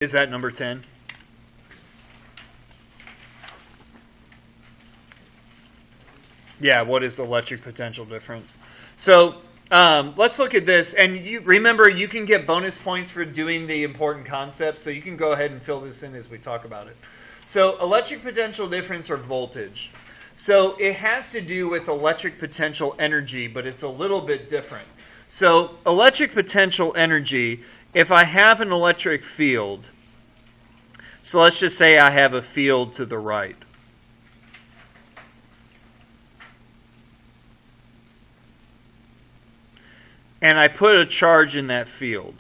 Is that number 10? Yeah, what is the electric potential difference? So let's look at this. And you remember, you can get bonus points for doing the important concepts, so you can go ahead and fill this in as we talk about it. So electric potential difference, or voltage. So it has to do with electric potential energy, but it's a little bit different. So electric potential energy, if I have an electric field, so let's just say I have a field to the right. And I put a charge in that field.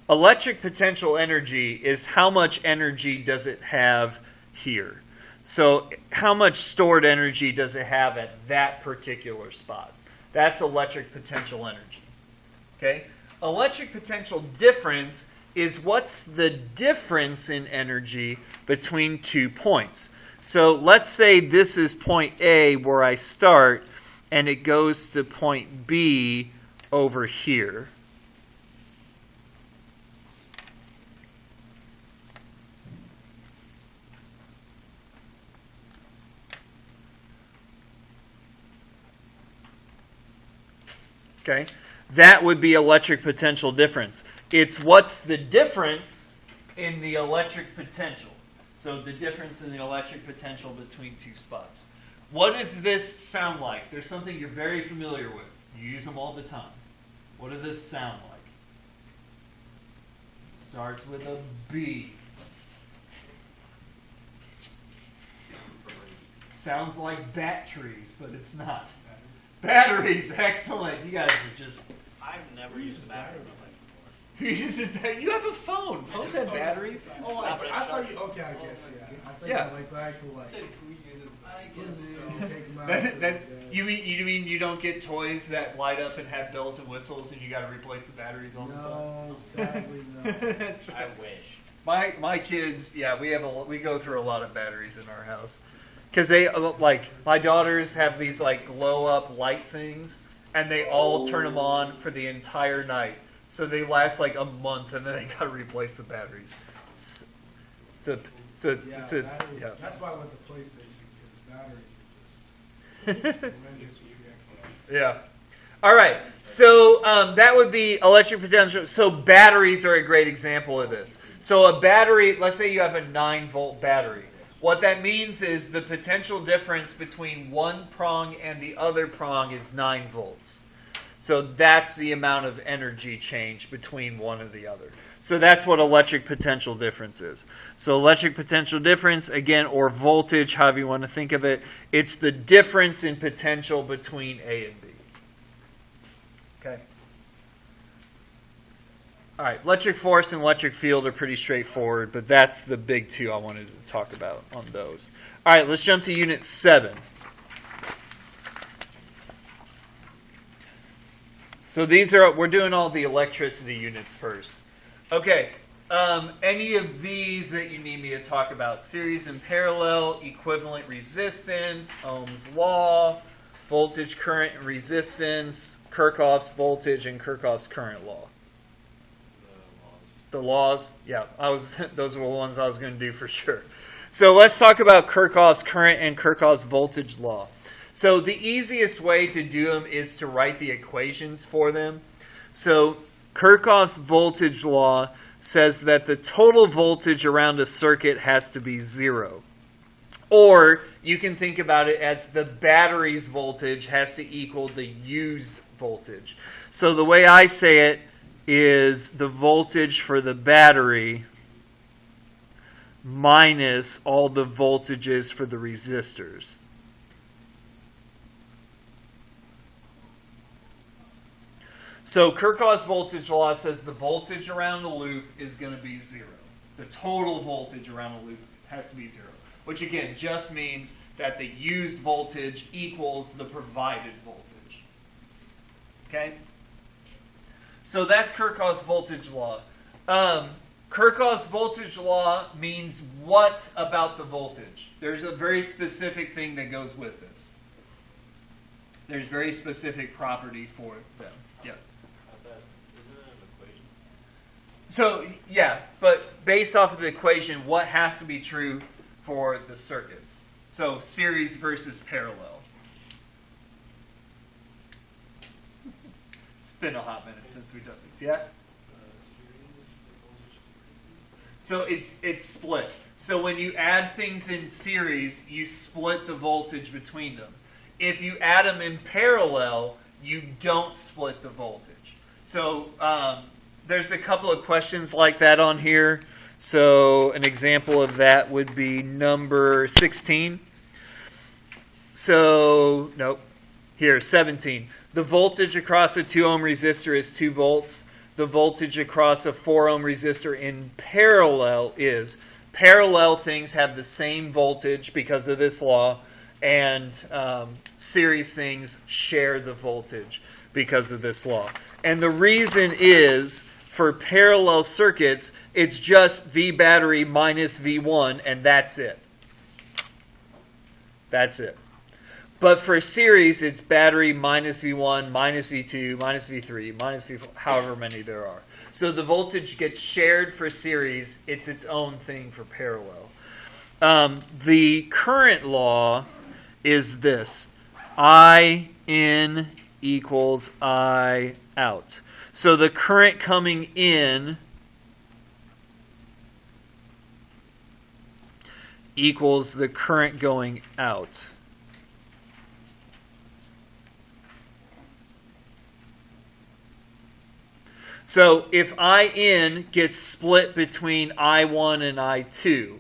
Electric potential energy is how much energy does it have here. So how much stored energy does it have at that particular spot? That's electric potential energy. Okay? Electric potential difference is what's the difference in energy between 2 points. So let's say this is point A where I start, and it goes to point B over here. Okay, that would be electric potential difference. It's what's the difference in the electric potential. So the difference in the electric potential between 2 spots. What does this sound like? There's something you're very familiar with. You use them all the time. What does this sound like? Starts with a B. Sounds like batteries, but it's not. Batteries, excellent. You guys are just... I've never used a battery before. You have a phone. Phones have batteries. Oh, I thought you... Okay, I guess, yeah. I thought Yeah. like the actual, like... You mean you don't get toys that light up and have bells and whistles, and you got to replace the batteries all the time? No, sadly, no. I wish. My kids, yeah, we go through a lot of batteries in our house, because they, like, my daughters have these like glow up light things, and they all turn them on for the entire night, so they last like a month, and then they got to replace the batteries. Yeah. That's why I went to PlayStation, because batteries are just tremendous. Yeah. All right. So that would be electric potential. So batteries are a great example of this. So a battery, let's say you have a 9-volt battery. What that means is the potential difference between one prong and the other prong is 9 volts. So that's the amount of energy change between one and the other. So that's what electric potential difference is. So electric potential difference, again, or voltage, however you want to think of it, it's the difference in potential between A and B. Okay. All right, electric force and electric field are pretty straightforward, but that's the big two I wanted to talk about on those. All right, let's jump to Unit 7. So we're doing all the electricity units first. Okay, any of these that you need me to talk about? Series and parallel, equivalent resistance, Ohm's law, voltage, current, and resistance, Kirchhoff's voltage, and Kirchhoff's current law. The laws? Yeah, those were the ones I was going to do for sure. So let's talk about Kirchhoff's current and Kirchhoff's voltage law. So the easiest way to do them is to write the equations for them. So Kirchhoff's voltage law says that the total voltage around a circuit has to be 0. Or you can think about it as the battery's voltage has to equal the used voltage. So the way I say it is the voltage for the battery minus all the voltages for the resistors. So Kirchhoff's voltage law says the voltage around the loop is going to be 0. The total voltage around the loop has to be 0, which again just means that the used voltage equals the provided voltage. Okay? So that's Kirchhoff's voltage law. Kirchhoff's voltage law means what about the voltage? There's a very specific thing that goes with this. There's very specific property for them. Yeah. So, yeah, but based off of the equation, what has to be true for the circuits? So, series versus parallel. It's been a hot minute since we've done this, yeah? So it's split. So when you add things in series, you split the voltage between them. If you add them in parallel, you don't split the voltage. So there's a couple of questions like that on here. So an example of that would be number 16. So, nope. Here, 17. The voltage across a 2 ohm resistor is 2 volts. The voltage across a 4 ohm resistor in parallel is. Parallel things have the same voltage because of this law, and series things share the voltage because of this law. And the reason is, for parallel circuits, it's just V battery minus V1, and that's it. That's it. But for series, it's battery minus V1, minus V2, minus V3, minus V4, however many there are. So the voltage gets shared for series. It's its own thing for parallel. The current law is this. I in equals I out. So the current coming in equals the current going out. So if I in gets split between I1 and I2,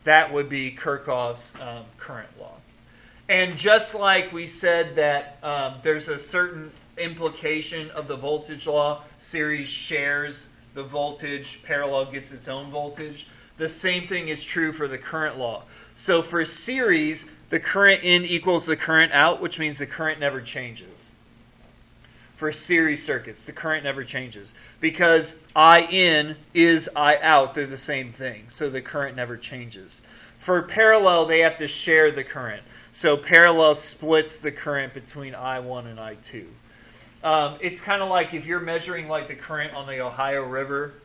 that would be Kirchhoff's current law. And just like we said that there's a certain implication of the voltage law, series shares the voltage, parallel gets its own voltage, the same thing is true for the current law. So for series, the current in equals the current out, which means the current never changes. For series circuits, the current never changes. Because I in is I out, they're the same thing. So the current never changes. For parallel, they have to share the current. So parallel splits the current between I1 and I2. It's kind of like if you're measuring like the current on the Ohio River,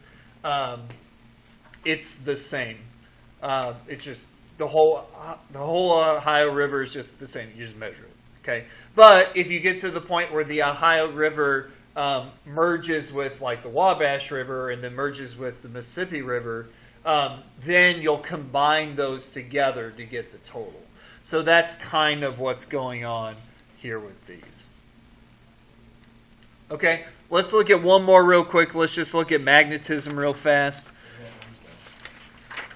it's the same. It's just the whole Ohio River is just the same. You just measure it. Okay, but if you get to the point where the Ohio River merges with like the Wabash River and then merges with the Mississippi River, then you'll combine those together to get the total. So that's kind of what's going on here with these. Okay, let's look at one more real quick. Let's just look at magnetism real fast.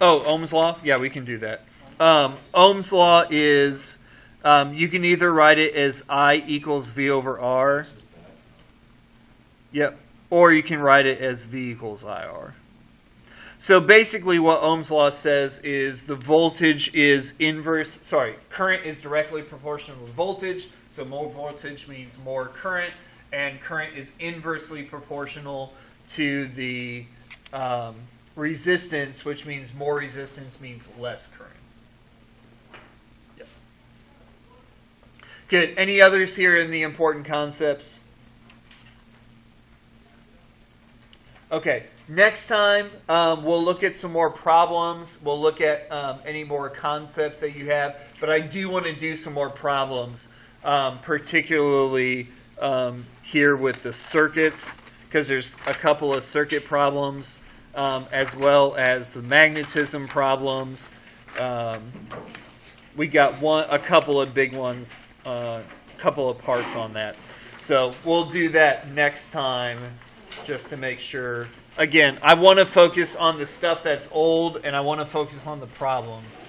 Oh, Ohm's law? Yeah, we can do that. Ohm's law is... you can either write it as I equals V over R. Yep. Or you can write it as V equals IR. So basically what Ohm's law says is the voltage is current is directly proportional to voltage. So more voltage means more current. And current is inversely proportional to the resistance, which means more resistance means less current. Good. Any others here in the important concepts? Okay. Next time, we'll look at some more problems. We'll look at any more concepts that you have. But I do want to do some more problems, particularly here with the circuits, because there's a couple of circuit problems, as well as the magnetism problems. We got a couple of big ones. Couple of parts on that. So we'll do that next time just to make sure. Again, I want to focus on the stuff that's old and I want to focus on the problems.